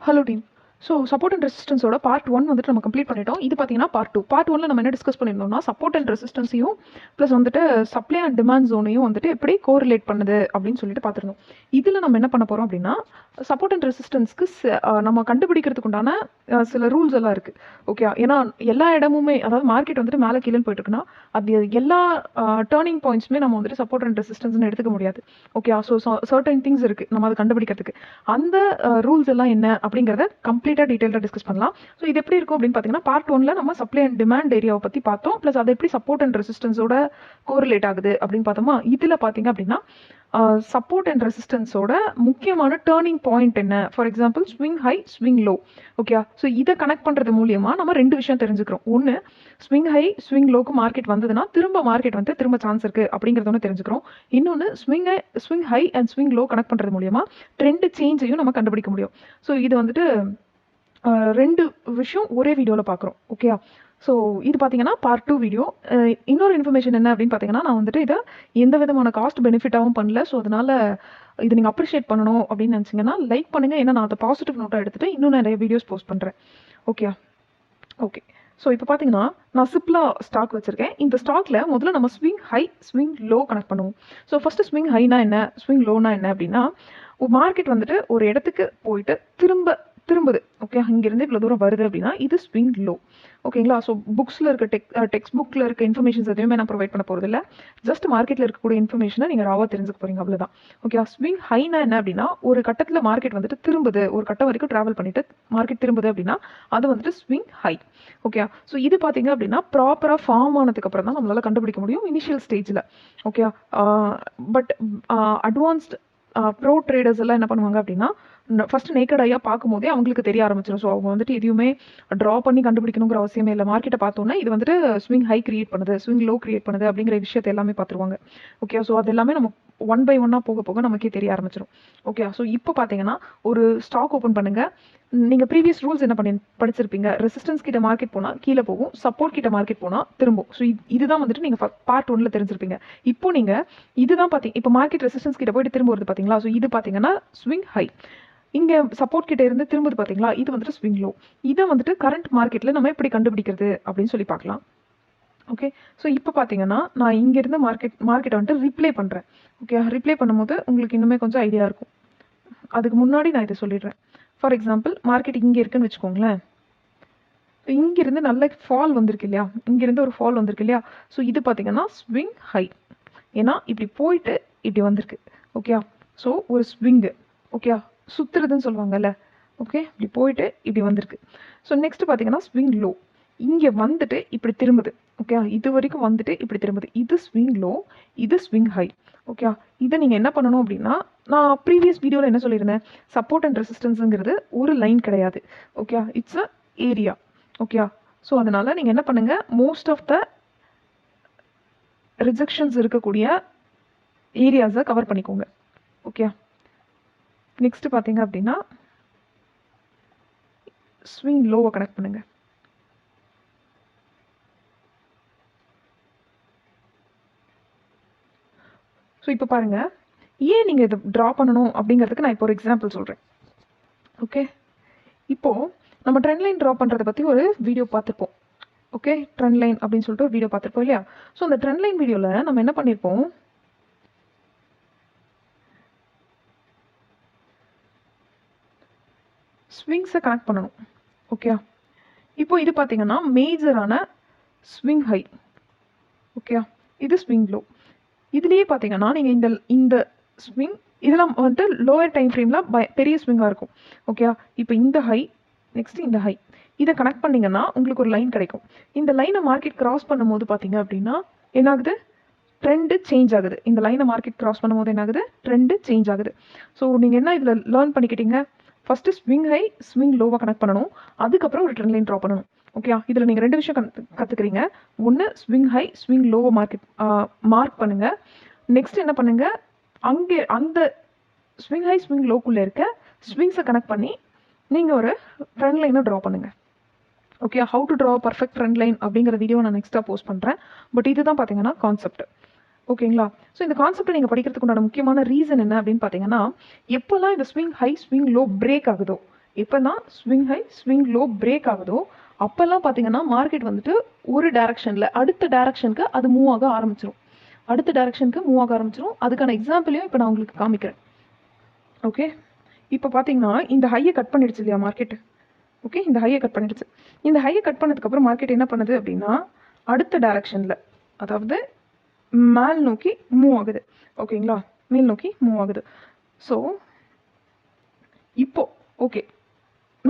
Hello team. So support and ரெசிஸ்டன்ஸோட part 1 வந்துட்டு நம்ம கம்ப்ளீட் பண்ணிட்டோம். இது பார்த்தீங்கன்னா பார்ட் 2. பார்ட் 1ல் நம்ம என்ன டிஸ்கஸ் பண்ணியிருந்தோம்னா சப்போர்ட் அண்ட் ரெசிஸ்டன்ஸையும் ப்ளஸ் வந்துட்டு சப்ளை அண்ட் டிமாண்ட் ஜோனையும் வந்துட்டு எப்படி கோரிலேட் பண்ணுது அப்படின்னு சொல்லிட்டு பார்த்துருந்தோம். இதில் நம்ம என்ன பண்ண போகிறோம் அப்படின்னா சப்போர்ட் அண்ட் ரெசிஸ்டன்ஸ்க்கு நம்ம கண்டுபிடிக்கிறதுக்கு உண்டான சில ரூல்ஸ் எல்லாம் இருக்குது. ஓகே, ஏன்னா எல்லா இடமுமே அதாவது மார்க்கெட் வந்துட்டு மேலே கீழே போயிட்டு இருக்குன்னா அது எல்லா டேர்னிங் பாயிண்ட்ஸுமே நம்ம வந்துட்டு சப்போர்ட் அண்ட் ரெசிஸ்டன்ஸ்னு எடுத்துக்க முடியாது. ஓகே, ஸோ சர்டன் திங்ஸ் இருக்குது நம்ம அதை கண்டுபிடிக்கிறதுக்கு. அந்த ரூல்ஸ் எல்லாம் என்ன அப்படிங்கிறத கம்ப்ளீட்டாக டீட்டெயிலாக டிஸ்கஸ் பண்ணலாம். ஸோ இது எப்படி இருக்கும் அப்படின்னு பார்த்தீங்கன்னா பார்ட் 1ல் நம்ம சப்ளை அண்ட் டிமாண்ட் ஏரியாவை பற்றி பார்த்தோம். ப்ளஸ் அது எப்படி சப்போர்ட் அண்ட் ரெசிஸ்டன்ஸோட கோரிலேட் ஆகுது அப்படின்னு பார்த்தோமா. இதில் பார்த்தீங்க அப்படின்னா சப்போர்ட் அண்ட் ரெசிஸ்டன்ஸோட முக்கியமான டேர்னிங் பாயிண்ட் என்ன, for example swing high swing low. Okay, so இதை கனெக்ட் பண்ணுறது மூலியமாக நம்ம ரெண்டு விஷயம் தெரிஞ்சுக்கிறோம். ஒன்று, swing high swing log market வந்ததுன்னா மார்க்கெட் வந்து திரும்ப சான்ஸ் இருக்குது அப்படிங்கிறத ஒன்று தெரிஞ்சுக்கிறோம். இன்னொன்று, swing high and swing low connect பண்ணுறது மூலியமாக ட்ரெண்ட் சேஞ்சையும் நம்ம கண்டுபிடிக்க முடியும். ஸோ இது வந்துட்டு ரெண்டு விஷயம் ஒரே வீடியோவில் பார்க்குறோம். ஓகே, ஸோ இது பார்த்தீங்கன்னா பார்ட் 2 வீடியோ. இன்னொரு இன்ஃபர்மேஷன் என்ன அப்படின்னு பார்த்தீங்கன்னா நான் வந்துட்டு இதை எந்த விதமான காஸ்ட் பெனிஃபிட்டாகவும் பண்ணல. ஸோ அதனால் இது நீங்கள் அப்ரிஷியேட் பண்ணணும் அப்படின்னு நினச்சிங்கன்னா லைக் பண்ணுங்கள். ஏன்னா நான் அதை பாசிட்டிவ் நோட்டாக எடுத்துகிட்டு இன்னும் நிறைய வீடியோஸ் போஸ்ட் பண்ணுறேன். ஓகே. ஸோ இப்போ பார்த்தீங்கன்னா நான் சிப்லா ஸ்டாக் வச்சுருக்கேன். இந்த ஸ்டாக்ல முதல்ல நம்ம swing high swing low connect பண்ணுவோம். ஸோ ஃபஸ்ட்டு ஸ்விங் ஹைனா என்ன, ஸ்விங் லோனா என்ன அப்படின்னா மார்க்கெட் வந்துட்டு ஒரு இடத்துக்கு போயிட்டு திரும்புது. ஓகே, இங்கிருந்து இவ்வளோ தூரம் வருது அப்படின்னா இது ஸ்விங் லோ. ஓகேங்களா. ஸோ புக்ஸில் இருக்க டெக்ஸ்ட் புக்கில் இருக்க இன்ஃபர்மேஷன்ஸ் எதுவுமே நான் ப்ரொவைட் பண்ண போகிறது இல்லை. ஜஸ்ட் மார்க்கெட்டில் இருக்கக்கூடிய இன்ஃபர்மேஷனை நீங்கள் ராவாக தெரிஞ்சுக்க போகிறீங்க, அவ்வளோதான். ஓகே, ஸ்விங் ஹைனா என்ன அப்படின்னா ஒரு கட்டத்தில் மார்க்கெட் வந்துட்டு திரும்புது, ஒரு கட்டம் வரைக்கும் ட்ராவல் பண்ணிட்டு மார்க்கெட் திரும்புது அப்படின்னா அது வந்துட்டு ஸ்விங் ஹை. ஓகே, ஸோ இது பார்த்தீங்க அப்படின்னா ப்ராப்பராக ஃபார்ம் ஆனதுக்கு அப்புறம் தான் நம்மளால கண்டுபிடிக்க முடியும் இனிஷியல் ஸ்டேஜில். Okay, but advanced bro traders எல்லாம் என்ன பண்ணுவாங்க அப்படின்னா ஃபர்ஸ்ட் நேக்கட் ஐயா பார்க்கும்போதே அவங்களுக்கு தெரிய ஆரம்பிச்சிடும். ஸோ அவங்க வந்துட்டு எதுவுமே ட்ரா பண்ணி கண்டுபிடிக்கணுங்கிற அவசியமே இல்லை. மார்க்கெட்டை பார்த்தோன்னா இது வந்துட்டு ஸ்விங் ஹை கிரியேட் பண்ணுது, ஸ்விங் லோ கிரியேட் பண்ணுது அப்படிங்கிற விஷயத்தை எல்லாமே பார்த்துருவாங்க. ஓகே, ஸோ அது எல்லாமே நம்ம 1 by 1 போக போக நமக்கே தெரிய ஆரம்பிச்சிடும். ஓகே, ஸோ இப்போ பார்த்தீங்கன்னா ஒரு ஸ்டாக் ஓப்பன் பண்ணுங்க. நீங்கள் ப்ரீவியஸ் ரூல்ஸ் என்ன படிச்சிருப்பீங்க. ரெசிஸ்டன்ஸ் கிட்ட மார்க்கெட் போனால் கீழே போகும், சப்போர்ட் கிட்ட மார்க்கெட் போனால் திரும்பும். ஸோ இதுதான் வந்துட்டு நீங்கள் பார்ட் 1ல் தெரிஞ்சிருப்பீங்க. இப்போ நீங்கள் இதுதான் பார்த்தீங்க. இப்போ மார்க்கெட் ரெசிஸ்டன்ஸ் கிட்ட போயிட்டு திரும்ப வருது பார்த்தீங்களா. ஸோ இது பார்த்தீங்கன்னா ஸ்விங் ஹை. இங்கே சப்போர்ட் கிட்ட இருந்து திரும்புது பார்த்தீங்களா, இது வந்துட்டு ஸ்விங் லோ. இதை வந்துட்டு கரண்ட் மார்க்கெட்டில் நம்ம எப்படி கண்டுபிடிக்கிறது அப்படின்னு சொல்லி பார்க்கலாம். ஓகே, ஸோ இப்போ பார்த்தீங்கன்னா நான் இங்கேருந்து மார்க்கெட்டை வந்துட்டு ரிப்ளே பண்ணுறேன். ஓகே, ரிப்ளே பண்ணும்போது உங்களுக்கு இன்னுமே கொஞ்சம் ஐடியா இருக்கும். அதுக்கு முன்னாடி நான் இதை சொல்லிடுறேன். ஃபார் எக்ஸாம்பிள் மார்க்கெட் இங்கே இருக்குன்னு வச்சுக்கோங்களேன். இங்கிருந்து நல்ல ஃபால் வந்திருக்கு இல்லையா, இங்கிருந்து ஒரு ஃபால் வந்திருக்கு இல்லையா. ஸோ இது பார்த்தீங்கன்னா ஸ்விங் ஹை. ஏன்னா இப்படி போயிட்டு இப்படி வந்திருக்கு. ஓகே, ஸோ ஒரு ஸ்விங்கு. ஓகே, சுத்துறதுன்னு சொல்லுவாங்கல்ல. ஓகே, இப்படி போயிட்டு இப்படி வந்திருக்கு. ஸோ நெக்ஸ்ட் பார்த்தீங்கன்னா ஸ்விங் லோ. இங்கே வந்துட்டு இப்படி திரும்புது. ஓகே, இது வரைக்கும் வந்துட்டு இப்படி திரும்புது. இது ஸ்விங் லோ, இது ஸ்விங் ஹை. ஓகே, இதை நீங்கள் என்ன பண்ணணும் அப்படின்னா நான் ப்ரீவியஸ் வீடியோவில் என்ன சொல்லியிருந்தேன், சப்போர்ட் அண்ட் ரெசிஸ்டன்ஸுங்கிறது ஒரு லைன் கிடையாது. Okay, it's a area. Okay, so அதனால நீங்கள் என்ன பண்ணுங்க, மோஸ்ட் ஆஃப் த ரிஜெக்ஷன்ஸ் இருக்கக்கூடிய ஏரியாஸை கவர் பண்ணிக்கோங்க. ஓகே, நெக்ஸ்ட் பார்த்தீங்க அப்படின்னா ஸ்விங் லோவை கனெக்ட் பண்ணுங்க. ஸோ இப்போ பாருங்க, ஏன் நீங்கள் இதை ட்ரா பண்ணணும் அப்படிங்கிறதுக்கு நான் இப்போ ஒரு எக்ஸாம்பிள் சொல்கிறேன். ஓகே, இப்போது நம்ம ட்ரெண்ட் லைன் ட்ரா பண்ணுறதை பற்றி ஒரு வீடியோ பார்த்துருப்போம். ஓகே, ட்ரெண்ட் லைன் அப்படின்னு சொல்லிட்டு ஒரு வீடியோ பார்த்துருப்போம் இல்லையா. ஸோ அந்த ட்ரெண்ட் லைன் வீடியோவில் நம்ம என்ன பண்ணியிருப்போம், ஸ்விங்ஸை கனெக்ட் பண்ணணும். ஓகே, இப்போ இது பார்த்தீங்கன்னா மேஜரான ஸ்விங் ஹை. ஓகே, இது ஸ்விங் லோ. இதுலேயே பார்த்தீங்கன்னா நீங்கள் இந்த ஸ்விங் இதெல்லாம் வந்துட்டு லோயர் டைம் ஃப்ரேமில் பெரிய ஸ்விங்காக இருக்கும். ஓகே, இப்போ இந்த ஹை நெக்ஸ்ட் இந்த ஹை இதை கனெக்ட் பண்ணிங்கன்னா உங்களுக்கு ஒரு லைன் கிடைக்கும். இந்த லைனை மார்க்கெட் கிராஸ் பண்ணும்போது பார்த்தீங்க அப்படின்னா என்ன ஆகுது, ட்ரெண்டு சேஞ்ச் ஆகுது. இந்த லைனை மார்க்கெட் கிராஸ் பண்ணும்போது என்ன ஆகுது, ட்ரெண்டு சேஞ்ச் ஆகுது. ஸோ நீங்கள் என்ன இதில் லேர்ன் பண்ணிக்கிட்டீங்க, ஃபஸ்ட்டு ஸ்விங் ஹை ஸ்விங் லோவை கனெக்ட் பண்ணணும், அதுக்கப்புறம் ஒரு ட்ரெண்ட் லைன் ட்ரா பண்ணணும். ஓகே, இதில் நீங்கள் ரெண்டு விஷயம் கற்றுக்குறீங்க. ஒன்று, ஸ்விங் ஹை ஸ்விங் லோவை மார்க் பண்ணுங்கள். நெக்ஸ்ட் என்ன பண்ணுங்கள், அங்கே அந்த ஸ்விங் ஹை ஸ்விங் லோக்குள்ளே இருக்க ஸ்விங்ஸை கனெக்ட் பண்ணி நீங்கள் ஒரு ட்ரெண்ட் லைனை ட்ரா பண்ணுங்கள். Okay, how to draw perfect trend line அப்படிங்கிற வீடியோ நான் நெக்ஸ்ட்டாக போஸ்ட் பண்ணுறேன். பட் இதுதான் பார்த்தீங்கன்னா கான்செப்ட். ஓகேங்களா. ஸோ இந்த கான்செப்டை நீங்கள் படிக்கிறதுக்கு உண்டான முக்கியமான ரீசன் என்ன அப்படின்னு பார்த்தீங்கன்னா எப்போல்லாம் இந்த swing high swing low break ஆகுதோ, எப்போல்லாம் swing high swing low break ஆகுதோ அப்போல்லாம் பார்த்தீங்கன்னா மார்க்கெட் வந்துட்டு ஒரு டைரக்ஷனில் அடுத்த டைரக்ஷனுக்கு அது மூவ் ஆக ஆரம்பிச்சிடும். அடுத்த டைரக்ஷனுக்கு மூவ் ஆக ஆரம்பிச்சிடும். அதுக்கான எக்ஸாம்பிளையும் இப்போ நான் உங்களுக்கு காமிக்கிறேன். ஓகே, இப்போ பார்த்தீங்கன்னா இந்த ஹையை கட் பண்ணிடுச்சு இல்லையா மார்க்கெட். ஓகே, இந்த ஹையை கட் பண்ணிடுச்சு. இந்த ஹையை கட் பண்ணதுக்கப்புறம் மார்க்கெட் என்ன பண்ணுது அப்படின்னா அடுத்த டைரக்ஷனில், அதாவது மேல் நோக்கி மூவ் ஆகுது. ஓகேங்களா, மேல் நோக்கி மூவ் ஆகுது. ஸோ இப்போ ஓகே,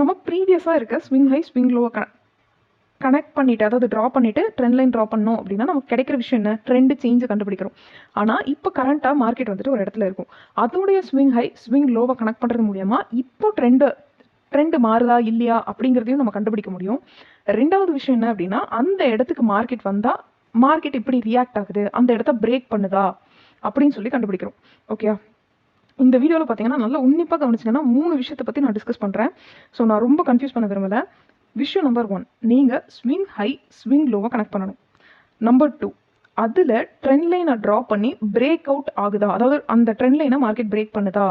நம்ம ப்ரீவியஸாக இருக்க ஸ்விங் ஹை ஸ்விங் லோவை கனெக்ட் பண்ணிட்டு, அதாவது ட்ரா பண்ணிட்டு ட்ரெண்ட் லைன் ட்ரா பண்ணோம் அப்படின்னா நமக்கு கிடைக்கிற விஷயம் என்ன, ட்ரெண்டு சேஞ்சை கண்டுபிடிக்கிறோம். ஆனால் இப்போ கரண்ட்டாக மார்க்கெட் வந்துட்டு ஒரு இடத்துல இருக்கும். அதோடைய ஸ்விங் ஹை ஸ்விங் லோவை கனெக்ட் பண்ணுறது மூலியமா இப்போ ட்ரெண்டு மாறுதா இல்லையா அப்படிங்கிறதையும் நம்ம கண்டுபிடிக்க முடியும். ரெண்டாவது விஷயம் என்ன அப்படின்னா அந்த இடத்துக்கு மார்க்கெட் வந்தால் மார்க்கெட் எப்படி ரியாக்ட் ஆகுது, அந்த இடத்த பிரேக் பண்ணுதா அப்படின்னு சொல்லி கண்டுபிடிக்கிறோம். ஓகே, இந்த வீடியோவில் பார்த்தீங்கன்னா நல்லா உன்னிப்பாக கவனிச்சிங்கன்னா 3 விஷயத்தை பற்றி நான் டிஸ்கஸ் பண்ணுறேன். ஸோ நான் ரொம்ப கன்ஃபியூஸ் பண்ண விரும்பலை. விஷயம் நம்பர் 1, நீங்கள் ஸ்விங் ஹை ஸ்விங் லோவை கனெக்ட் பண்ணணும். நம்பர் 2, அதில் ட்ரெண்ட் லைனை ட்ரா பண்ணி பிரேக் அவுட் ஆகுதா, அதாவது அந்த ட்ரெண்ட் லைனை மார்க்கெட் பிரேக் பண்ணுதா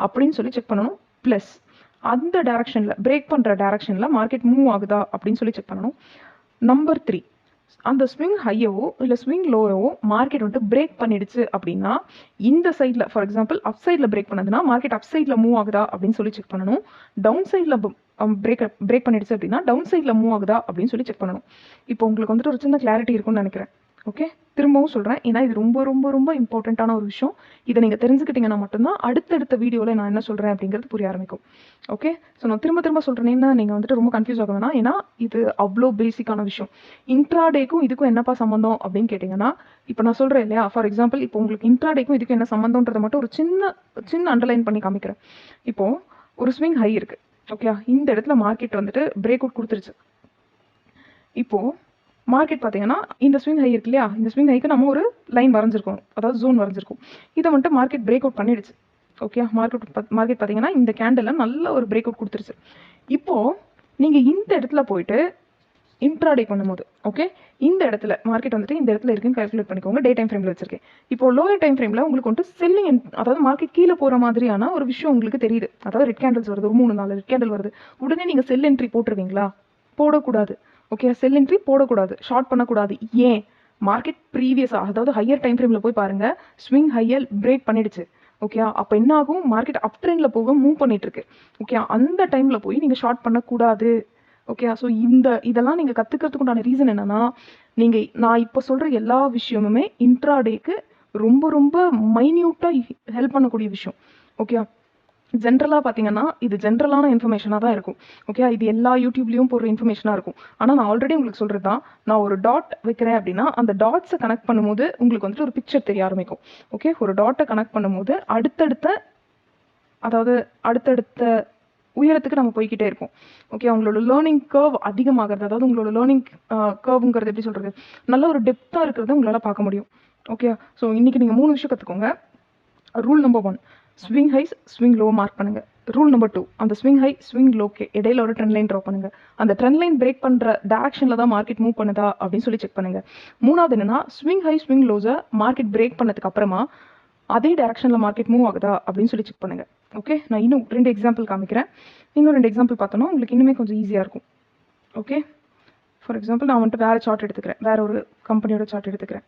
அப்படின்னு சொல்லி செக் பண்ணணும். ப்ளஸ் அந்த டைரக்ஷனில் பிரேக் பண்ணுற டைரக்ஷனில் மார்க்கெட் மூவ் ஆகுதா அப்படின்னு சொல்லி செக் பண்ணணும். நம்பர் 3, அந்த ஸ்விங் ஹையவோ இல்லை ஸ்விங் லோவோ மார்க்கெட் வந்துட்டு பிரேக் பண்ணிடுச்சு அப்படின்னா இந்த சைடில், ஃபார் எக்ஸாம்பிள் அப் சைடில் பிரேக் பண்ணதுன்னா மார்க்கெட் அப் சைடில் மூவ் ஆகுதா அப்படின்னு சொல்லி செக் பண்ணணும். டவுன் சைடில் பிரேக் பண்ணிடுச்சு அப்படின்னா டவுன் சைடில் மூவ் ஆகுதா அப்படின்னு சொல்லி செக் பண்ணணும். இப்போ உங்களுக்கு வந்துட்டு ஒரு சின்ன கிளாரிட்டி இருக்கும்னு நினைக்கிறேன். ஓகே, திரும்பவும் சொல்கிறேன், ஏன்னா இது ரொம்ப ரொம்ப ரொம்ப இம்பார்ட்டண்ட்டான ஒரு விஷயம். இதை நீங்கள் தெரிஞ்சுக்கிட்டீங்கன்னா மட்டும்தான் அடுத்தடுத்த வீடியோவில் நான் என்ன சொல்கிறேன் அப்படிங்கிறது புரிய ஆரம்பிக்கும். ஓகே, ஸோ நான் திரும்ப சொல்கிறேன்னா நீங்கள் வந்துட்டு ரொம்ப கன்ஃபியூஸ் ஆக வேணாம். ஏன்னா இது அவ்வளோ பேசிக்கான விஷயம். இன்ட்ராடேக்கும் இதுக்கும் என்னப்பா சம்மந்தம் அப்படின்னு கேட்டிங்கன்னா, இப்போ நான் சொல்கிறேன் இல்லையா, ஃபார் எக்ஸாம்பிள் இப்போ உங்களுக்கு இன்ட்ராடேக்கும் இதுக்கும் என்ன சம்மந்தம்ன்றதை மட்டும் ஒரு சின்ன அண்டர்லைன் பண்ணி காமிக்கிறேன். இப்போது ஒரு ஸ்விங் ஹை இருக்குது. ஓகே, இந்த இடத்துல மார்க்கெட் வந்துட்டு பிரேக் அவுட் கொடுத்துருச்சு. இப்போது மார்க்கெட் பார்த்தீங்கன்னா இந்த ஸ்விங் ஹை இருக்கு இல்லையா, இந்த ஸ்விங் ஹைக்கு நம்ம ஒரு லைன் வரைஞ்சிருக்கோம், அதாவது ஜோன் வரைஞ்சிருக்கோம். இதை வந்துட்டு மார்க்கெட் பிரேக் அவுட் பண்ணிடுச்சு. ஓகே, மார்க்கெட் பார்த்தீங்கன்னா இந்த கேண்டில் நல்ல ஒரு பிரேக் அவுட் கொடுத்துருச்சு. இப்போது நீங்கள் இந்த இடத்துல போயிட்டு இன்ட்ராடே பண்ணும்போது, ஓகே, இந்த இடத்துல மார்க்கெட் வந்துட்டு இந்த இடத்துல இருக்குன்னு கால்குலேட் பண்ணிக்கோங்க. டே டைம் ஃப்ரேமில் வச்சிருக்கேன். இப்போ லோயர் டைம் ஃப்ரேமில் உங்களுக்கு வந்துட்டு செல்லிங், அதாவது மார்க்கெட் கீழே போகிற மாதிரியான ஒரு விஷயம் உங்களுக்கு தெரியுது. அதாவது ரெட் கேண்டில்ஸ் வருது, ஒரு 3-4 ரெட் கேண்டில் வருது. உடனே நீங்கள் செல் என்ட்ரி போட்டுருவீங்களா? போடக்கூடாது. ஓகே, செல் என்ட்ரி போடக்கூடாது, ஷார்ட் பண்ணக்கூடாது. ஏன்? மார்க்கெட் ப்ரீவியஸாக, அதாவது ஹையர் டைம் ஃப்ரேமில் போய் பாருங்கள், ஸ்விங் ஹையர் பிரேக் பண்ணிடுச்சு. ஓகே, அப்போ என்ன ஆகும், மார்க்கெட் அப் ட்ரெண்டில் போக மூவ் பண்ணிட்டு இருக்கு. ஓகே, அந்த டைமில் போய் நீங்கள் ஷார்ட் பண்ணக்கூடாது. ஓகே, ஸோ இதெல்லாம் நீங்கள் கற்றுக்கிறதுக்கு உண்டான ரீசன் என்னன்னா, நான் இப்போ சொல்கிற எல்லா விஷயமுமே இன்ட்ராடேக்கு ரொம்ப ரொம்ப மைன்யூட்டாக ஹெல்ப் பண்ணக்கூடிய விஷயம். ஓகே, ஜென்ரலாக பார்த்தீங்கன்னா இது ஜென்ரலான இன்ஃபர்மேஷனாக தான் இருக்கும். ஓகே, இது எல்லா யூடியூப்லேயும் போடுற இன்ஃபர்மேஷனாக இருக்கும். ஆனால் நான் ஆல்ரெடி உங்களுக்கு சொல்கிறது தான், நான் ஒரு டாட் வைக்கிறேன் அப்படின்னா அந்த டாட்ஸை கனெக்ட் பண்ணும்போது உங்களுக்கு வந்துட்டு ஒரு பிக்சர் தெரிய ஆரம்பிக்கும். ஓகே, ஒரு டாட்டை கனெக்ட் பண்ணும்போது அடுத்தடுத்த உயரத்துக்கு நம்ம போய்கிட்டே இருப்போம். ஓகே, உங்களோட லேர்னிங் கர்வ் அதிகமாகிறது, அதாவது உங்களோட லேர்னிங் கர்வுங்கிறது எப்படி சொல்கிறது, நல்ல ஒரு டெப்த்தாக இருக்கிறத உங்களால் பார்க்க முடியும். ஓகே, ஸோ இன்றைக்கி நீங்கள் 3 விஷயம் கற்றுக்கோங்க. Rule number 1, swing highs swing low mark பண்ணுங்கள். ரூல் நம்பர் 2, அந்த ஸ்விங் ஹை ஸ்விங் லோக்கு இடையில ஒரு ட்ரெண்ட் லைன் ட்ரா பண்ணுங்கள். அந்த ட்ரெண்ட் லைன் பிரேக் பண்ணுற டேரக்ஷனில் தான் மார்க்கெட் மூவ் பண்ணுதா அப்படின்னு சொல்லி செக் பண்ணுங்கள். 3வது என்னன்னா, ஸ்விங் ஹை ஸ்விங் லோஸை மார்க்கெட் பிரேக் பண்ணதுக்கு அப்புறமா அதே டேரக்ஷனில் மார்க்கெட் மூவ் ஆகுதா அப்படின்னு சொல்லி செக் பண்ணுங்கள். ஓகே, நான் இன்னும் 2 எக்ஸாம்பிள் காமிக்கிறேன். இன்னும் 2 எக்ஸாம்பிள் பார்த்தோன்னா உங்களுக்கு இன்னுமே கொஞ்சம் ஈஸியாக இருக்கும். ஓகே, ஃபார் எக்ஸாம்பிள் நான் வந்துட்டு வேறு சார்ட் எடுத்துக்கிறேன், வேறு ஒரு கம்பெனியோட சார்ட் எடுத்துக்கிறேன்.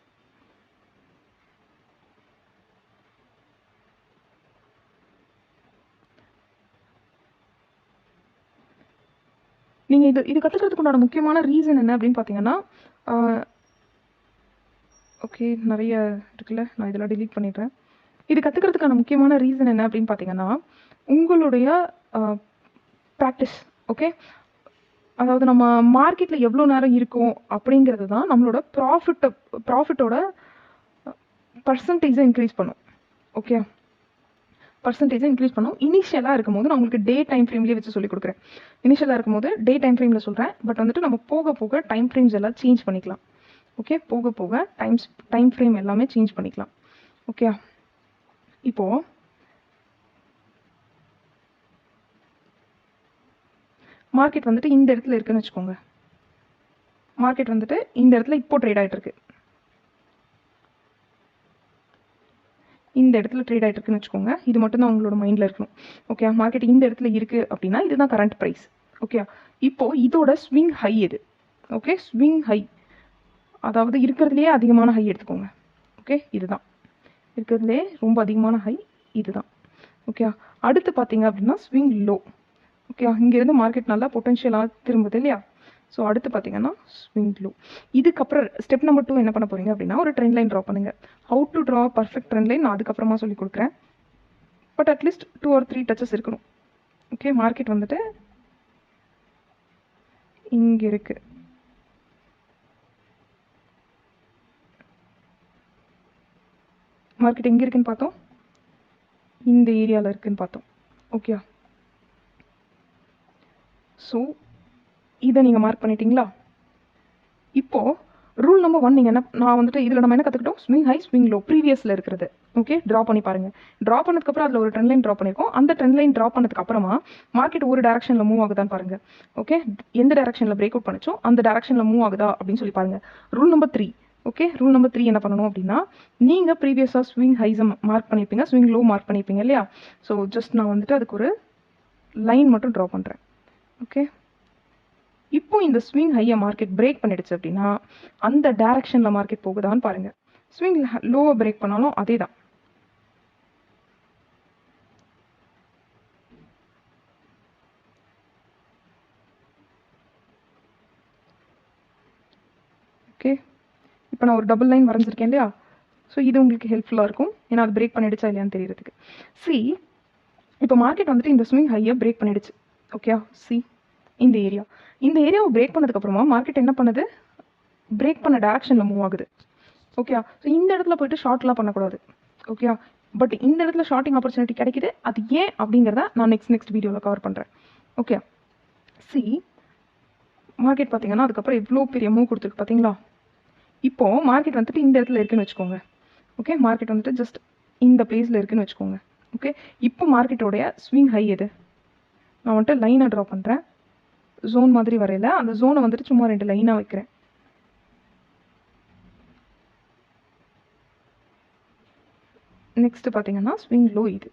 நீங்கள் இது கற்றுக்கிறதுக்கு உண்டான முக்கியமான ரீசன் என்ன அப்படின்னு பார்த்தீங்கன்னா, ஓகே நிறைய இருக்குல்ல, நான் இதெல்லாம் டிலீட் பண்ணிடுறேன். இது கற்றுக்கிறதுக்கான முக்கியமான ரீசன் என்ன அப்படின்னு பார்த்தீங்கன்னா, உங்களுடைய ப்ராக்டிஸ். ஓகே, அதாவது நம்ம மார்க்கெட்டில் எவ்வளோ நேரம் இருக்கும் அப்படிங்கிறது தான் நம்மளோட ப்ராஃபிட்டோட பர்சன்டேஜை இன்க்ரீஸ் பண்ணும். ஓகே, பர்சன்டேஜை இன்க்ரீஸ் பண்ணும். இனிஷியலாக இருக்கும்போது நான் உங்களுக்கு டே டைம் ஃப்ரேம்லேயே வச்சு சொல்லிக் கொடுக்குறேன். இனிஷியலாக இருக்கும்போது டே டைம் ஃப்ரேமில் சொல்கிறேன். பட் வந்துட்டு நம்ம போக போக டைம் ஃப்ரேம்ஸ் எல்லாம் சேஞ்ச் பண்ணிக்கலாம். ஓகே, போக போக டைம் ஃப்ரேம் எல்லாமே சேஞ்ச் பண்ணிக்கலாம். ஓகே, இப்போது மார்க்கெட் வந்துட்டு இந்த இடத்துல இருக்குன்னு வச்சுக்கோங்க. மார்க்கெட் வந்துட்டு இந்த இடத்துல இப்போ ட்ரேட் ஆகிட்டு இருக்கு. இந்த இடத்துல ட்ரேட் ஆகிட்டு இருக்குன்னு வச்சுக்கோங்க. இது மட்டும் தான் உங்களோட மைண்டில் இருக்கணும். ஓகே, மார்க்கெட் இந்த இடத்துல இருக்குது அப்படின்னா இதுதான் கரண்ட் ப்ரைஸ். ஓகே, இப்போது இதோட ஸ்விங் ஹை எது? ஓகே, ஸ்விங் ஹை அதாவது இருக்கிறதுலே அதிகமான ஹை எடுத்துக்கோங்க. ஓகே, இதுதான் இருக்கிறதுலே ரொம்ப அதிகமான ஹை, இதுதான். ஓகே, அடுத்து பார்த்தீங்க அப்படின்னா ஸ்விங் லோ. ஓகே, இங்கேருந்து மார்க்கெட் நல்லா பொட்டன்ஷியலாக திரும்புது இல்லையா? ஸோ அடுத்து பார்த்தீங்கன்னா ஸ்விங் லோ. இதுக்கப்புறம் ஸ்டெப் நம்பர் 2 என்ன பண்ண போகிறீங்க அப்படின்னா ஒரு ட்ரெண்ட் லைன் ட்ரா பண்ணுங்கள். How to draw perfect trend line நான் அதுக்கப்புறமா சொல்லி கொடுக்குறேன். பட் அட்லீஸ்ட் 2 or 3 டச்சஸ் இருக்கணும். ஓகே, மார்க்கெட் வந்துட்டு இங்கே இருக்குது. மார்க்கெட் எங்கே இருக்குன்னு பார்த்தோம், இந்த ஏரியாவில் இருக்குன்னு பார்த்தோம். ஓகே, ஸோ இதை நீங்கள் மார்க் பண்ணிட்டீங்களா? இப்போது ரூல் நம்பர் 1 நீங்கள் என்ன, நான் வந்துட்டு இதில் நம்ம என்ன கற்றுக்கிட்டோம், ஸ்விங் ஹை ஸ்விங் லோ ப்ரீவியஸில் இருக்கிறது. ஓகே, ட்ரா பண்ணி பாருங்கள். ட்ரா பண்ணதுக்கப்புறம் அதில் ஒரு ட்ரெண்ட் லைன் ட்ரா பண்ணியிருக்கோம். அந்த ட்ரெண்ட் லைன் ட்ரா பண்ணதுக்கப்புறமா மார்க்கெட் ஒரு டேரக்ஷனில் மூவ் ஆகுதான்னு பாருங்கள். ஓகே, எந்த டேரக்ஷனில் பிரேக் அவுட் பண்ணிச்சோ அந்த டேரக்ஷனில் மூவ் ஆகுதா அப்படின்னு சொல்லி பாருங்கள். Rule number 3. Okay, rule number 3 என்ன பண்ணணும் அப்படின்னா, நீங்கள் ப்ரீவியஸாக ஸ்விங் ஹைஸை மார்க் பண்ணியிருப்பீங்க, ஸ்விங் லோ மார்க் பண்ணியிருப்பீங்க இல்லையா? ஸோ ஜஸ்ட் நான் வந்துட்டு அதுக்கு ஒரு லைன் மட்டும் ட்ரா பண்ணுறேன். ஓகே, இப்போ இந்த ஸ்விங் ஹையை மார்க்கெட் பிரேக் பண்ணிடுச்சு அப்படின்னா அந்த டைரக்ஷனில் மார்க்கெட் போகுதான்னு பாருங்கள். ஸ்விங் லோவை பிரேக் பண்ணாலும் அதே தான். ஓகே, இப்போ நான் ஒரு டபுள் லைன் வரைஞ்சிருக்கேன் இல்லையா? ஸோ இது உங்களுக்கு ஹெல்ப்ஃபுல்லாக இருக்கும், ஏன்னா அது பிரேக் பண்ணிடுச்சா இல்லையான்னு தெரியறதுக்கு. சி, இப்போ மார்க்கெட் வந்துட்டு இந்த ஸ்விங் ஹையை பிரேக் பண்ணிடுச்சு. ஓகே, சி இந்த ஏரியாவை பிரேக் பண்ணதுக்கப்புறமா மார்க்கெட் என்ன பண்ணுது, பிரேக் பண்ண டேரக்ஷனில் மூவ் ஆகுது. ஓகே, ஸோ இந்த இடத்துல போய்ட்டு ஷார்ட்லாம் பண்ணக்கூடாது. ஓகே, பட் இந்த இடத்துல ஷார்ட்டிங் ஆப்பர்ச்சுனிட்டி கிடைக்குது. அது ஏன் அப்படிங்கிறத நான் நெக்ஸ்ட் வீடியோவில் கவர் பண்ணுறேன். ஓகே, சி மார்க்கெட் பார்த்தீங்கன்னா அதுக்கப்புறம் எவ்வளோ பெரிய மூவ் கொடுத்துருக்கு பார்த்தீங்களா? இப்போது மார்க்கெட் வந்துட்டு இந்த இடத்துல இருக்குன்னு வச்சுக்கோங்க. ஓகே, மார்க்கெட் வந்துட்டு ஜஸ்ட் இந்த பிளேஸில் இருக்குன்னு வச்சுக்கோங்க. ஓகே, இப்போ மார்க்கெட்டோடைய ஸ்விங் ஹை எது? நான் வந்துட்டு லைனை ட்ரா பண்ணுறேன். ஜோன் மாதிரி வரையில அந்த ஜோனை வந்துட்டு சும்மா 2 லைனாக வைக்கிறேன். நெக்ஸ்ட் பார்த்தீங்கன்னா ஸ்விங் லோ இது.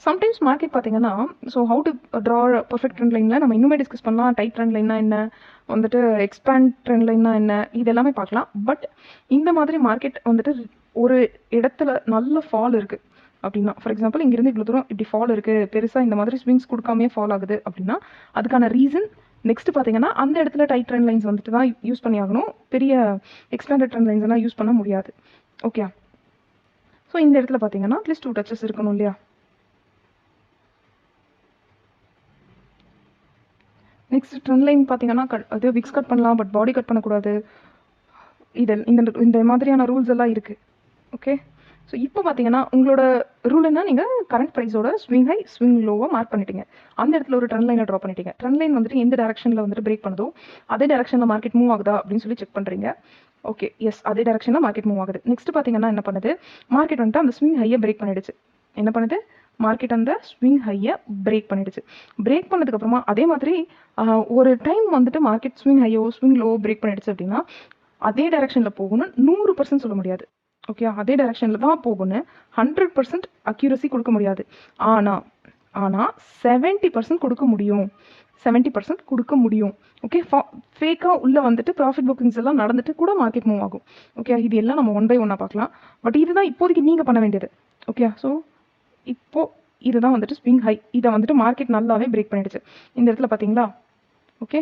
சம்டைம்ஸ் மார்க்கெட் பார்த்தீங்கன்னா, so how to draw perfect trend லைனில் நம்ம இன்னுமே டிஸ்கஸ் பண்ணலாம். டைட் ட்ரெண்ட் லைன்னா என்ன, வந்துட்டு எக்ஸ்பேண்ட் ட்ரெண்ட் லைன்னா என்ன, இது எல்லாமே பார்க்கலாம். பட் இந்த மாதிரி மார்க்கெட் வந்துட்டு ஒரு இடத்துல நல்ல ஃபால் இருக்குது அப்படின்னா, ஃபார் எக்ஸாம்பிள் இங்கேருந்து இவ்வளோ தூரம் இப்படி ஃபால் இருக்குது, பெருசாக இந்த மாதிரி ஸ்விங்ஸ் கொடுக்காமே ஃபால் ஆகுது அப்படின்னா அதுக்கான ரீசன் நெக்ஸ்ட் பார்த்தீங்கன்னா அந்த இடத்துல டைட் ட்ரெண்ட் லைன்ஸ் வந்துட்டு தான் யூஸ் பண்ணி ஆகணும். பெரிய எக்ஸ்பேண்டட் ட்ரெண்ட் லைன்ஸ் எல்லாம் யூஸ் பண்ண முடியாது. ஓகே, ஸோ இந்த இடத்துல பார்த்தீங்கன்னா அட்லீஸ்ட் 2 டச்சஸ் இருக்கணும் இல்லையா? நெக்ஸ்ட் ட்ரெண்ட் லைன் பார்த்தீங்கன்னா அது விக்ஸ் கட் பண்ணலாம், பட் பாடி கட் பண்ணக்கூடாது. இந்த மாதிரியான ரூல்ஸ் எல்லாம் இருக்குது. ஓகே, ஸோ இப்போ பார்த்தீங்கன்னா உங்களோட ரூல் என்ன, நீங்கள் கரண்ட் ப்ரைஸோட ஸ்விங் ஹை ஸ்விங் லோவை மார்க் பண்ணிட்டீங்க. அந்த இடத்துல ஒரு ட்ரெண்ட் லைனை ட்ரா பண்ணிட்டீங்க. ட்ரெண்ட் லைன் வந்துட்டு எந்த டேரக்ஷனில் வந்துட்டு பிரேக் பண்ணுதோ அதே டேரக்ஷனில் மார்க்கெட் மூவ் ஆகுதா அப்படின்னு சொல்லி செக் பண்ணுறீங்க. ஓகே, எஸ், அதே டேரக்ஷனில் மார்க்கெட் மூவ் ஆகுது. நெக்ஸ்ட் பார்த்தீங்கன்னா என்ன பண்ணுது, மார்க்கெட் வந்துட்டு அந்த ஸ்விங் ஹையை பிரேக் பண்ணிடுச்சு. என்ன பண்ணுது, மார்க்கெட் அந்த ஸ்விங் ஹையை பிரேக் பண்ணிடுச்சு. பிரேக் பண்ணதுக்கப்புறமா அதே மாதிரி ஒரு டைம் வந்துட்டு மார்க்கெட் ஸ்விங் ஹையோ ஸ்விங் லோ பிரேக் பண்ணிடுச்சு அப்படின்னா அதே டைரக்ஷனில் போகணும்னு 100% சொல்ல முடியாது. ஓகே, அதே டைரக்ஷனில் தான் போகணும்னு 100% அக்யூரசி கொடுக்க முடியாது. ஆனால் 70% கொடுக்க முடியும். 70% கொடுக்க முடியும். ஓகே, ஃபேக்காக உள்ளே வந்துட்டு ப்ராஃபிட் புக்கிங்ஸ் எல்லாம் நடந்துட்டு கூட மார்க்கெட் மூவ் ஆகும். ஓகே, இது எல்லாம் நம்ம 1 by 1 பார்க்கலாம். பட் இதுதான் இப்போதைக்கு நீங்கள் பண்ண வேண்டியது. ஓகே, ஸோ இப்போது இதுதான் வந்துட்டு ஸ்விங் ஹை. இதை வந்துட்டு மார்க்கெட் நல்லாவே பிரேக் பண்ணிடுச்சு. இந்த இடத்துல பார்த்தீங்களா? ஓகே,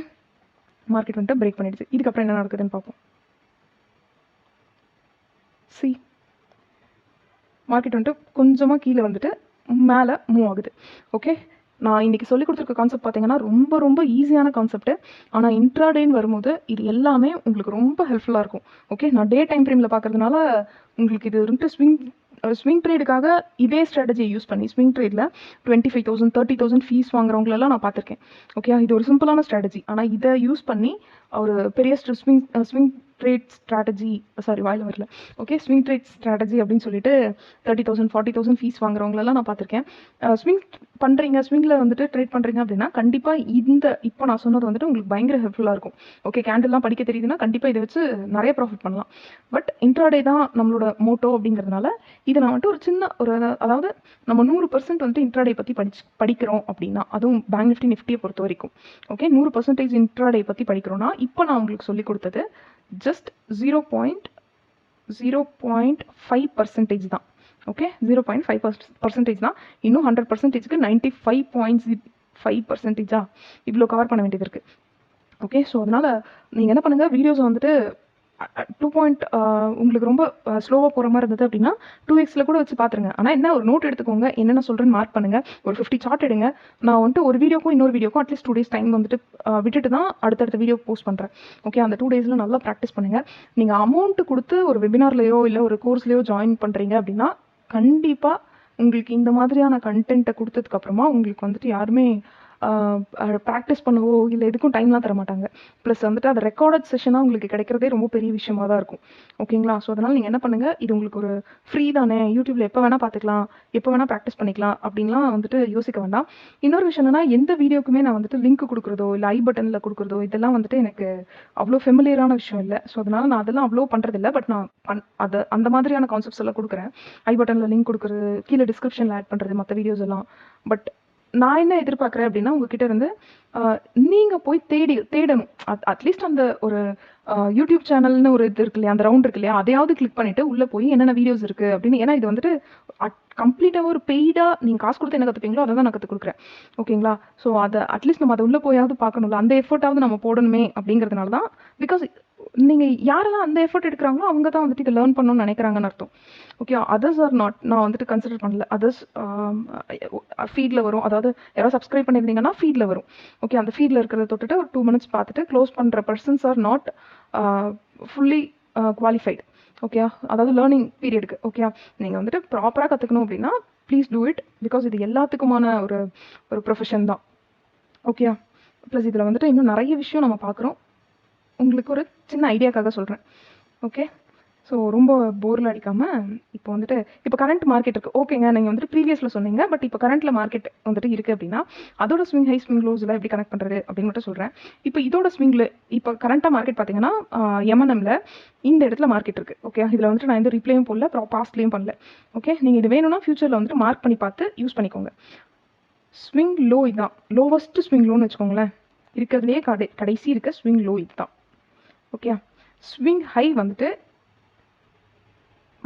மார்க்கெட் வந்துட்டு பிரேக் பண்ணிடுச்சு. இதுக்கப்புறம் என்ன நடக்குதுன்னு பார்ப்போம். சி, மார்க்கெட் வந்துட்டு கொஞ்சமாக கீழே வந்துட்டு மேலே மூவ் ஆகுது. ஓகே, நான் இன்றைக்கி சொல்லிக் கொடுத்துருக்க கான்செப்ட் பார்த்தீங்கன்னா ரொம்ப ரொம்ப ஈஸியான கான்செப்ட்டு. ஆனால் இன்ட்ராடேன்னு வரும்போது இது எல்லாமே உங்களுக்கு ரொம்ப ஹெல்ப்ஃபுல்லாக இருக்கும். ஓகே, நான் டே டைம் ஃப்ரேமில் பார்க்குறதுனால உங்களுக்கு இது வந்துட்டு ஸ்விங் ட்ரேடுக்காக இதே ஸ்ட்ராட்டஜியை யூஸ் பண்ணி ஸ்விங் ட்ரேடில் 25,000 30,000 ஃபீஸ் வாங்குறவங்களெல்லாம் நான் பார்த்துருக்கேன். ஓகே, இது ஒரு சிம்பிளான ஸ்ட்ராட்டஜி. ஆனால் இதை யூஸ் பண்ணி ஒரு பெரிய ஸ்விங் ட்ரேட் ஸ்ட்ராட்டஜி, சாரி வாயில வரல. ஓகே, ஸ்விங் ட்ரேட் ஸ்ட்ராட்டஜி அப்படின்னு சொல்லிட்டு 30,000 40,000 ஃபீஸ் வாங்குறவங்களெல்லாம் நான் பார்த்துருக்கேன். ஸ்விங் பண்ணுறீங்க, ஸ்விங்கில் வந்துட்டு ட்ரேட் பண்ணுறீங்க அப்படின்னா கண்டிப்பாக இப்போ நான் சொன்னது வந்துட்டு உங்களுக்கு பயங்கர ஹெல்ப்ஃபுல்லாக இருக்கும். ஓகே, கேண்டில்லாம் படிக்க தெரியுதுன்னா கண்டிப்பாக இதை வச்சு நிறைய ப்ராஃபிட் பண்ணலாம். பட் இன்ட்ராடே தான் நம்மளோட மோட்டோ அப்படிங்கிறதுனால இதை நான் வந்துட்டு ஒரு சின்ன ஒரு, அதாவது நம்ம 100% வந்துட்டு இன்ட்ராடே பற்றி படிக்கிறோம் அப்படின்னா, அதுவும் பேங்க் நிஃப்டி நிஃப்டியை பொறுத்த வரைக்கும் ஓகே 100% இன்ட்ராடே பற்றி படிக்கிறோன்னா இப்போ நான் உங்களுக்கு சொல்லி கொடுத்தது ஜஸ்ட் 0.5% தான். ஓகே, 0.5% தான். இன்னும் 100%க்கு 95.5%, இவ்வளோ கவர் பண்ண வேண்டியது இருக்குது. ஓகே, ஸோ அதனால் நீங்கள் என்ன பண்ணுங்கள், வீடியோஸை வந்துட்டு 2 உங்களுக்கு ரொம்ப ஸ்லோவாக போகிற மாதிரி இருந்தது அப்படின்னா 2x கூட வச்சு பார்த்துருங்க. ஆனால் என்ன, ஒரு நோட் எடுத்துக்கோங்க, என்னென்ன சொல்கிறேன்னு மார்க் பண்ணுங்கள். ஒரு 50 சார்ட் எடுங்க. நான் வந்துட்டு ஒரு வீடியோக்கும் இன்னொரு வீடியோக்கும் அட்லீஸ்ட் 2 days டைம் வந்துட்டு விட்டுட்டு தான் அடுத்தடுத்த வீடியோ போஸ்ட் பண்ணுறேன். ஓகே, அந்த 2 daysல நல்லா ப்ராக்டிஸ் பண்ணுங்கள். நீங்கள் அமௌண்ட் கொடுத்து ஒரு வெபினார்லையோ இல்லை ஒரு கோர்ஸ்லையோ ஜாயின் பண்ணுறீங்க அப்படின்னா கண்டிப்பாக உங்களுக்கு இந்த மாதிரியான கண்டென்ட்டை கொடுத்ததுக்கப்புறமா உங்களுக்கு வந்துட்டு யாருமே ப்ராக்டிஸ் பண்ணவோ இல்லை எதுக்கும் டைம்லாம் தர மாட்டாங்க. ப்ளஸ் வந்துட்டு அது ரெக்கார்டட் செஷனாக உங்களுக்கு கிடைக்கிறதே ரொம்ப பெரிய விஷயமா தான் இருக்கும். ஓகேங்களா? ஸோ அதனால் நீங்கள் என்ன பண்ணுங்கள், இது உங்களுக்கு ஒரு ஃப்ரீ தானே, யூடியூப்பில் எப்போ வேணால் பார்த்துக்கலாம், எப்போ வேணால் ப்ராக்டிஸ் பண்ணிக்கலாம் அப்படின்லாம் வந்துட்டு யோசிக்க வேண்டாம். இன்னொரு விஷயம் என்னன்னா, எந்த வீடியோக்குமே நான் வந்துட்டு லிங்க் கொடுக்குறதோ இல்லை ஐ பட்டனில் கொடுக்குறதோ இதெல்லாம் வந்துட்டு எனக்கு அவ்வளோ ஃபெமிலியரான விஷயம் இல்லை. ஸோ அதனால் நான் அதெல்லாம் அவ்வளோ பண்ணுறதில்ல. பட் நான் அந்த மாதிரியான கான்செப்ட்ஸ் எல்லாம் கொடுக்குறேன். ஐ பட்டனில் லிங்க் கொடுக்குறது, கீழே டிஸ்கிரிப்ஷனில் ஆட் பண்ணுறது மற்ற வீடியோஸ் எல்லாம். பட் நான் என்ன எதிர்பார்க்குறேன் அப்படின்னா, உங்ககிட்ட இருந்து நீங்கள் போய் தேடணும். அட்லீஸ்ட் அந்த ஒரு யூடியூப் சேனல்னு ஒரு இது இருக்கு இல்லையா, அந்த ரவுண்ட் இருக்கு இல்லையா, அதையாவது கிளிக் பண்ணிட்டு உள்ளே போய் என்னென்ன வீடியோஸ் இருக்குது அப்படின்னு. ஏன்னா இது வந்துட்டு கம்ப்ளீட்டாக ஒரு பெய்டாக நீங்கள் காசு கொடுத்து என்ன கற்றுப்பீங்களோ அதை தான் நான் கற்றுக் கொடுக்குறேன். ஓகேங்களா? ஸோ அதை அட்லீஸ்ட் நம்ம அதை உள்ளே போயாவது பார்க்கணும்ல, அந்த எஃபர்ட்டாவது நம்ம போடணுமே அப்படிங்கிறதுனால தான். பிகாஸ் நீங்கள் யாரெல்லாம் அந்த எஃபர்ட் எடுக்கிறாங்களோ அவங்க தான் வந்துட்டு இதை லேர்ன் பண்ணணும்னு நினைக்கிறாங்கன்னு அர்த்தம். ஓகே, அதர்ஸ் ஆர் நாட், நான் வந்துட்டு கன்சிடர் பண்ணல. அதர்ஸ் ஃபீடில் வரும், அதாவது யாராவது சப்ஸ்கிரைப் பண்ணியிருந்தீங்கன்னா ஃபீடில் வரும். ஓகே, அந்த ஃபீடில் இருக்கிறத தொட்டுட்டு ஒரு 2 minutes பார்த்துட்டு க்ளோஸ் பண்ணுற persons R not fully qualified. Okay, அதாவது லேர்னிங் பீரியடுக்கு. ஓகே, நீங்கள் வந்துட்டு ப்ராப்பராக கற்றுக்கணும் அப்படின்னா ப்ளீஸ் டூ இட். பிகாஸ் இது எல்லாத்துக்குமான ஒரு ப்ரொஃபஷன் தான். ஓகே, ப்ளஸ் இதில் வந்துட்டு இன்னும் நிறைய விஷயம் நம்ம பார்க்குறோம். உங்களுக்கு ஒரு சின்ன ஐடியாக்காக சொல்கிறேன். ஓகே, ஸோ ரொம்ப போரில் அடிக்காமல் இப்போ வந்துட்டு இப்போ கரண்ட் மார்க்கெட் இருக்குது. ஓகேங்க, நீங்கள் வந்துட்டு ப்ரீவியஸில் சொன்னீங்க. பட் இப்போ கரண்ட்டில் மார்க்கெட் வந்துட்டு இருக்குது அப்படின்னா அதோட ஸ்விங் ஹை ஸ்விங் லோஸ் எல்லாம் எப்படி கனெக்ட் பண்ணுறது அப்படின்னு மட்டும் சொல்கிறேன். இப்போ இதோட ஸ்விங்கில் இப்போ கரண்ட்டாக மார்க்கெட் பார்த்தீங்கன்னா எம்என்எம்ல இந்த இடத்துல மார்க்கெட் இருக்குது. ஓகே, இதில் வந்துட்டு நான் எந்த ரிப்ளையும் போடல, பாஸ்ட்லேயும் பண்ணல. ஓகே, நீங்கள் இது வேணும்னா ஃபியூச்சரில் வந்துட்டு மார்க் பண்ணி பார்த்து யூஸ் பண்ணிக்கோங்க. ஸ்விங் லோ இதுதான், லோவஸ்ட் ஸ்விங் லோன்னு வச்சுக்கோங்களேன். இருக்கிறதுலேயே கடைசி இருக்க ஸ்விங் லோ இதுதான். ஓகே, ஸ்விங் ஹை வந்துட்டு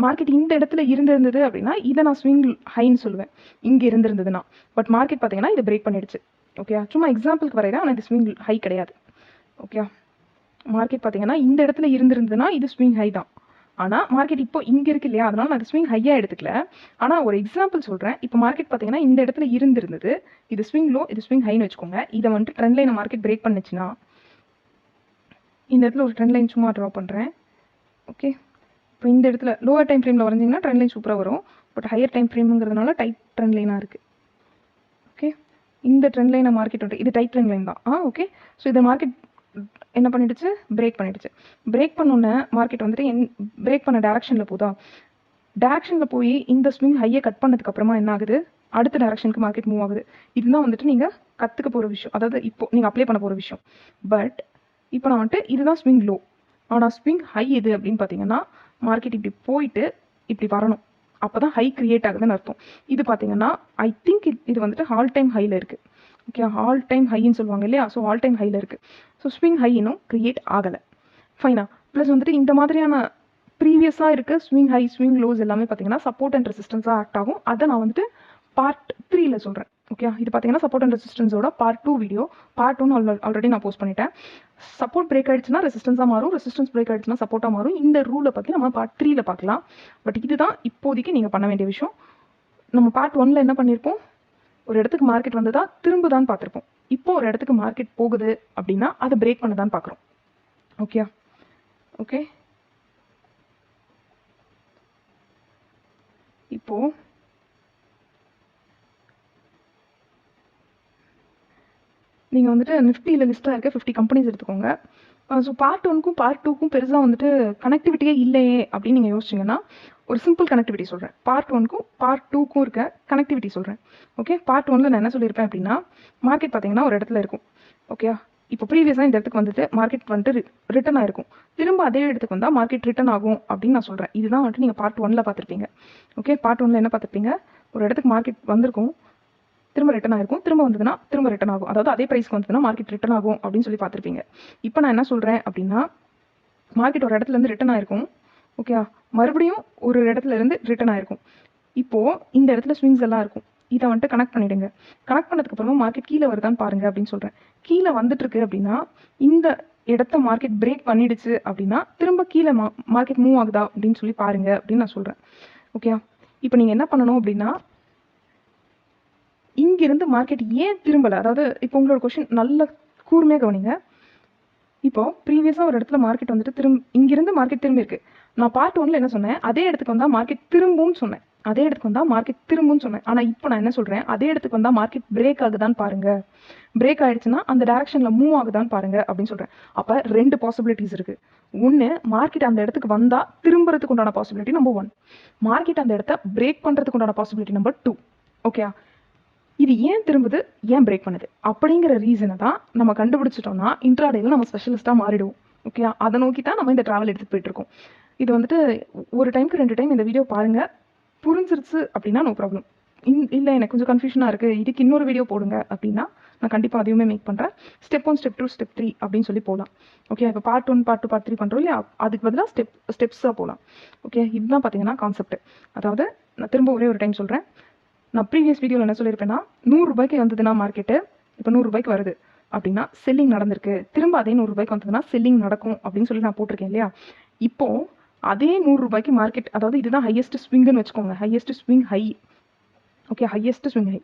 மார்க்கெட் இந்த இடத்துல இருந்திருந்தது அப்படின்னா இதை நான் ஸ்விங் ஹைன்னு சொல்லுவேன், இங்கே இருந்திருந்ததுன்னா. பட் மார்க்கெட் பார்த்தீங்கன்னா இதை பிரேக் பண்ணிடுச்சு. ஓகே, சும்மா எக்ஸாம்பிளுக்கு வரையிறேன், ஆனால் இது ஸ்விங் ஹை கிடையாது. ஓகே, மார்க்கெட் பார்த்தீங்கன்னா இந்த இடத்துல இருந்திருந்ததுன்னா இது ஸ்விங் ஹை தான். ஆனால் மார்க்கெட் இப்போ இங்கே இருக்கு இல்லையா, அதனால நான் ஸ்விங் ஹையாக எடுத்துக்கல. ஆனால் ஒரு எக்ஸாம்பிள் சொல்கிறேன். இப்போ மார்க்கெட் பார்த்தீங்கன்னா இந்த இடத்துல இருந்திருந்தது, இது ஸ்விங் லோ, இது ஸ்விங் ஹைன்னு வச்சுக்கோங்க. இதை வந்துட்டு ட்ரெண்ட் லைனை மார்க்கெட் பிரேக் பண்ணுச்சுன்னா இந்த இடத்துல ஒரு ட்ரெண்ட் லைன் சும்மா ட்ரா பண்ணுறேன். ஓகே, இப்போ இந்த இடத்துல லோவர் டைம் ஃப்ரேமில் வரைஞ்சிங்கன்னா ட்ரெண்ட் லைன் சூப்பராக வரும். பட் ஹையர் டைம் ஃப்ரேமுங்கிறதுனால டைட் ட்ரெண்ட் லைனாக இருக்குது. ஓகே, இந்த ட்ரெண்ட் லைனை மார்க்கெட் வந்துட்டு இது டைட் ட்ரெண்ட் லைன் தான். ஓகே, ஸோ இதை மார்க்கெட் என்ன பண்ணிடுச்சு, பிரேக் பண்ணிடுச்சு. பிரேக் பண்ணோன்னே மார்க்கெட் வந்துட்டு பிரேக் பண்ண டேரக்ஷனில் போதா, டேரக்ஷனில் போய் இந்த ஸ்விங் ஹையை கட் பண்ணதுக்கப்புறமா என்ன ஆகுது, அடுத்த டேரக்ஷனுக்கு மார்க்கெட் மூவ் ஆகுது. இதுதான் வந்துட்டு நீங்கள் கற்றுக்க போகிற விஷயம், அதாவது இப்போ நீங்கள் அப்ளை பண்ண போகிற விஷயம். பட் இப்போ நான் வந்துட்டு இதுதான் ஸ்விங் லோ. ஆனால் ஸ்விங் ஹை எது அப்படின்னு பார்த்தீங்கன்னா மார்க்கெட் இப்படி போயிட்டு இப்படி வரணும், அப்போ தான் ஹை கிரியேட் ஆகுதுன்னு அர்த்தம். இது பார்த்தீங்கன்னா ஐ திங்க் இது வந்துட்டு ஆல் டைம் ஹையில் இருக்குது. ஓகே, ஆல் டைம் ஹைன்னு சொல்லுவாங்க இல்லையா, ஸோ ஆல் டைம் ஹையில் இருக்குது. ஸோ ஸ்விங் ஹை இன்னும் கிரியேட் ஆகலை. ஃபைனா, ப்ளஸ் வந்துட்டு இந்த மாதிரியான ப்ரீவியஸாக இருக்க ஸ்விங் ஹை ஸ்விங் லோஸ் எல்லாமே பார்த்தீங்கன்னா சப்போர்ட் அண்ட் ரெசிஸ்டன்ஸாக ஆக்ட் ஆகும். அதை நான் வந்துட்டு பார்ட் 3ல் சொல்கிறேன். ஓகே, இது பார்த்தீங்கன்னா சப்போர்ட் அண்ட் ரெசிஸ்டன்ஸோட பார்ட் 2 வீடியோ. பார்ட் 1 ஆல்ரெடி நான் போஸ்ட் பண்ணிட்டேன். சப்போர்ட் பிரேக் ஆகிடுச்சுன்னா ரெசிஸ்டன்ஸாக மாறும், ரெசிஸ்டன்ஸ் பிரேக் ஆகிடுச்சுன்னா சப்போர்ட்டாக மாறும். இந்த ரூலை பற்றி நம்ம பார்ட் 3ல் பார்க்கலாம். பட் இதுதான் இப்போதைக்கு நீங்கள் பண்ண வேண்டிய விஷயம். நம்ம பார்ட் 1ல் என்ன பண்ணியிருப்போம், ஒரு இடத்துக்கு மார்க்கெட் வந்ததா திரும்ப தான் பார்த்துருப்போம். இப்போ ஒரு இடத்துக்கு மார்க்கெட் போகுது அப்படின்னா அதை பிரேக் பண்ண தான் பார்க்குறோம். ஓகே, ஓகே, இப்போது நீங்கள் வந்துட்டு நிஃப்டியில் லிஸ்ட்டாக இருக்க 50 கம்பெனிஸ் எடுத்துக்கோங்க. ஸோ பார்ட் 1க்கும் பார்ட் 2க்கும் பெருசாக வந்துட்டு கனெக்டிவிட்டியே இல்லையே அப்படின்னு நீங்கள் யோசிச்சிங்கன்னா ஒரு சிம்பிள் கனெக்டிவிட்டி சொல்கிறேன். பார்ட் 1க்கும் பார்ட் 2க்கும் இருக்க கனெக்டிவிட்டி சொல்கிறேன். ஓகே, பார்ட் 1ல் நான் என்ன சொல்லியிருப்பேன் அப்படின்னா, மார்க்கெட் பார்த்தீங்கன்னா ஒரு இடத்துல இருக்கும். ஓகே, இப்போ ப்ரீவியஸாக இந்த இடத்துக்கு வந்துட்டு மார்க்கெட் வந்துட்டு ரிட்டர்ன் ஆயிருக்கும். திரும்ப அதே இடத்துக்கு வந்தால் மார்க்கெட் ரிட்டர்ன் ஆகும் அப்படின்னு நான் சொல்கிறேன். இதுதான் வந்துட்டு நீங்கள் பார்ட் 1ல் பார்த்துருப்பீங்க. ஓகே, பார்ட் 1ல் என்ன பார்த்துருப்பீங்க, ஒரு இடத்துக்கு மார்க்கெட் வந்திருக்கும், திரும்ப ரிட்டர்ன் ஆயிருக்கும், திரும்ப வந்ததுன்னா திரும்ப ரிட்டர்ன் ஆகும், அதாவது அதே ப்ரைஸ்க்கு வந்ததுன்னா மார்க்கெட் ரிட்டர்ன் ஆகும் அப்படின்னு சொல்லி பார்த்துருப்பீங்க. இப்போ நான் என்ன சொல்கிறேன் அப்படின்னா, மார்க்கெட் ஒரு இடத்துல இருந்து ரிட்டர்ன் ஆயிருக்கும். ஓகே, மறுபடியும் ஒரு இடத்துல இருந்து ரிட்டர்ன் ஆயிருக்கும். இப்போது இந்த இடத்துல ஸ்விங்ஸ் எல்லாம் இருக்கும். இதை வந்துட்டு கனெக்ட் பண்ணிவிடுங்க. கனெக்ட் பண்ணதுக்கு அப்புறமா மார்க்கெட் கீழே வருதான்னு பாருங்க அப்படின்னு சொல்கிறேன். கீழே வந்துட்டு இருக்கு அப்படின்னா, இந்த இடத்த மார்க்கெட் பிரேக் பண்ணிடுச்சு அப்படின்னா திரும்ப கீழே மார்க்கெட் மூவ் ஆகுதா அப்படின்னு சொல்லி பாருங்க அப்படின்னு நான் சொல்கிறேன். ஓகே, இப்போ நீங்கள் என்ன பண்ணணும் அப்படின்னா, இங்கிருந்து மார்க்கெட் ஏன் திரும்பலை, அதாவது இப்போ உங்களோட கொஷின் நல்ல கூர்மையாக கவனிங்க. இப்போ ப்ரீவியஸாக ஒரு இடத்துல மார்க்கெட் வந்துட்டு இங்கிருந்து மார்க்கெட் திரும்பி இருக்கு. நான் பார்ட் 1ல் என்ன சொன்னேன், அதே இடத்துக்கு வந்தால் மார்க்கெட் திரும்பும்னு சொன்னேன். அதே இடத்துக்கு வந்தால் மார்க்கெட் திரும்பும்னு சொன்னேன். ஆனால் இப்போ நான் என்ன சொல்கிறேன், அதே இடத்துக்கு வந்தால் மார்க்கெட் பிரேக் ஆகுதான்னு பாருங்க. பிரேக் ஆயிடுச்சுன்னா அந்த டைரக்ஷனில் மூவ் ஆகுதான்னு பாருங்க அப்படின்னு சொல்கிறேன். அப்போ 2 பாசிபிலிட்டிஸ் இருக்குது. ஒன்று, மார்க்கெட் அந்த இடத்துக்கு வந்தால் திரும்புறதுக்கு உண்டான பாசிபிலிட்டி நம்பர் 1. மார்க்கெட் அந்த இடத்த பிரேக் பண்ணுறதுக்கு உண்டான பாசிபிலிட்டி நம்பர் 2. ஓகே, இது ஏன் திரும்புது, ஏன் பிரேக் பண்ணுது அப்படிங்கிற ரீசனை தான் நம்ம கண்டுபிடிச்சிட்டோம்னா இன்ட்ராடேல நம்ம ஸ்பெஷலிஸ்ட்டாக மாறிடுவோம். ஓகே, அதை நோக்கி தான் நம்ம இந்த ட்ராவல் எடுத்துகிட்டு போயிட்டுருக்கோம். இது வந்துட்டு ஒரு டைமுக்கு 2 டைம் இந்த வீடியோ பாருங்கள். புரிஞ்சிருச்சு அப்படின்னா நோ ப்ராப்ளம். இல்லை எனக்கு கொஞ்சம் கன்ஃபியூஷனாக இருக்குது, இதுக்கு இன்னொரு வீடியோ போடுங்க அப்படின்னா நான் கண்டிப்பாக அதையுமே மேக் பண்ணுறேன். ஸ்டெப் 1, ஸ்டெப் 2, ஸ்டெப் 3 அப்படின்னு சொல்லி போகலாம். ஓகே, இப்போ பார்ட் 1, பார்ட் 2, பார்ட் 3 பண்ணுறோம் இல்லையா, அதுக்கு பதிலாக ஸ்டெப்ஸாக போகலாம். ஓகே, இதுதான் பார்த்தீங்கன்னா கான்செப்ட். அதாவது நான் திரும்ப ஒரே ஒரு டைம் சொல்கிறேன். நான் ப்ரீவியஸ் வீடியோவில் என்ன சொல்லியிருப்பேன்னா, 100 ரூபாய்க்கு வந்ததுன்னா மார்க்கெட்டு இப்போ 100 ரூபாய்க்கு வருது அப்படின்னா செல்லிங் நடந்திருக்கு, திரும்ப அதே 100 ரூபாய்க்கு வந்ததுன்னா செல்லிங் நடக்கும் அப்படின்னு சொல்லி நான் போட்டிருக்கேன் இல்லையா. இப்போது அதே 100 ரூபாய்க்கு மார்க்கெட், அதாவது இதுதான் ஹையஸ்ட் ஸ்விங்குன்னு வச்சுக்கோங்க, highest swing high. Okay, highest swing high.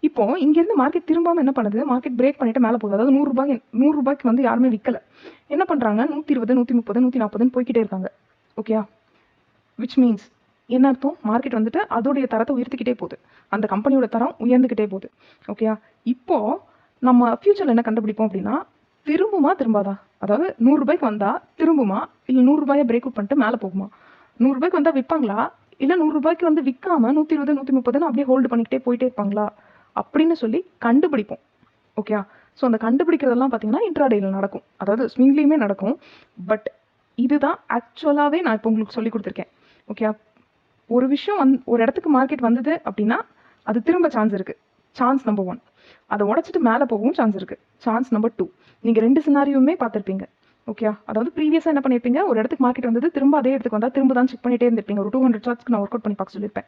இப்போது இங்கேருந்து மார்க்கெட் திரும்பாமல் என்ன பண்ணுது, மார்க்கெட் பிரேக் பண்ணிட்டு மேலே போகுது. அதாவது 100 ரூபாய்க்கு வந்து யாருமே விற்கலை. என்ன பண்ணுறாங்க, 120, 130, 140 போய்கிட்டே இருக்காங்க. ஓகே, விச் மீன்ஸ் என்ன அர்த்தம், மார்க்கெட் வந்துட்டு அதோடைய தரத்தை உயர்த்திக்கிட்டே போகுது, அந்த கம்பெனியோட தரம் உயர்ந்துக்கிட்டே போகுது. ஓகே, இப்போது நம்ம ஃபியூச்சரில் என்ன கண்டுபிடிப்போம் அப்படின்னா, திரும்புமா திரும்பாதா, அதாவது 100 ரூபாய்க்கு வந்தால் திரும்புமா, இல்லை 100 ரூபாயை பிரேக் அவுட் பண்ணிட்டு மேலே போகுமா, 100 ரூபாய்க்கு வந்தால் விற்பாங்களா, இல்லை 100 ரூபாய்க்கு வந்து விற்காம 120, 130 அப்படியே ஹோல்டு பண்ணிக்கிட்டே போயிட்டே இருப்பாங்களா அப்படின்னு சொல்லி கண்டுபிடிப்போம். ஓகே, ஸோ அந்த கண்டுபிடிக்கிறதெல்லாம் பார்த்தீங்கன்னா இன்ட்ராடேயில் நடக்கும், அதாவது ஸ்விங்லேயுமே நடக்கும். பட் இதுதான் ஆக்சுவலாகவே நான் இப்போ உங்களுக்கு சொல்லி கொடுத்துருக்கேன். ஓகே, ஒரு விஷயம் ஒரு இடத்துக்கு மார்க்கெட் வந்தது அப்படின்னா அது திரும்ப சான்ஸ் இருக்குது. Chance number 1. அதை உடச்சிட்டு மேலே போகவும் சான்ஸ் இருக்குது. Chance number 2. நீங்கள் 2 சினாரியுமே பார்த்துருப்பீங்க. ஓகே, அதாவது ப்ரீவியஸாக என்ன பண்ணியிருப்பீங்க, ஒரு இடத்துக்கு மார்க்கெட் வந்தது திரும்ப அதே இடத்துக்கு வந்தால் திரும்ப தான் செக் பண்ணிட்டே இருந்திருப்பீங்க. ஒரு 200 சார்ட்ஸ்க்கு நான் ஒர்க் அவுட் பண்ணி பார்க்க சொல்லியிருப்பேன்.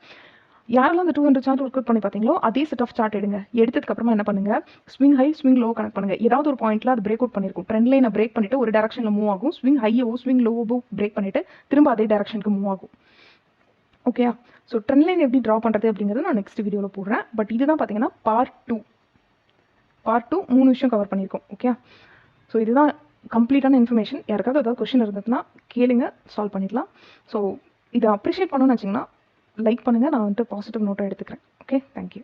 யாரெல்லாம் அந்த 200 சார்ட் ஒர்க் அவுட் பண்ணி பார்த்தீங்களோ அதே செட் ஆஃப் சார்ட் எடுங்க. எடுத்ததுக்கு அப்புறமா என்ன பண்ணுங்க, swing high swing low connect பண்ணுங்க. ஏதாவது ஒரு பாயிண்ட்ல அது பிரேக் அவுட் பண்ணிருக்கும். ட்ரெண்ட் லைனை பிரேக் பண்ணிட்டு ஒரு டைரக்ஷனில் மூவ் ஆகும். ஸ்விங் ஹையோ ஸ்விங் லோவோ பிரேக் பண்ணிட்டு திரும்ப அதே டைரக்ஷனுக்கு மூவ் ஆகும். ஓகே, ஸோ ட்ரெண்ட் லைன் எப்படி ட்ரா பண்ணுறது அப்படிங்கிறது நான் நெக்ஸ்ட் வீடியோவில் போடுறேன். பட் இதுதான் பார்த்தீங்கன்னா பார்ட் 2. 3 விஷயம் கவர் பண்ணியிருக்கோம். ஓகே, ஸோ இதுதான் கம்ப்ளீட்டான இன்ஃபர்மேஷன். யாருக்காவது ஏதாவது கொஸ்டின் இருந்ததுன்னா கேளுங்க, சால்வ் பண்ணிடலாம். ஸோ இதை அப்ரிஷியேட் பண்ணணும்னு வச்சிங்கன்னா லைக் பண்ணுங்கள். நான் வந்துட்டு பாசிட்டிவ் நோட்டை எடுத்துக்கிறேன். Okay, thank you.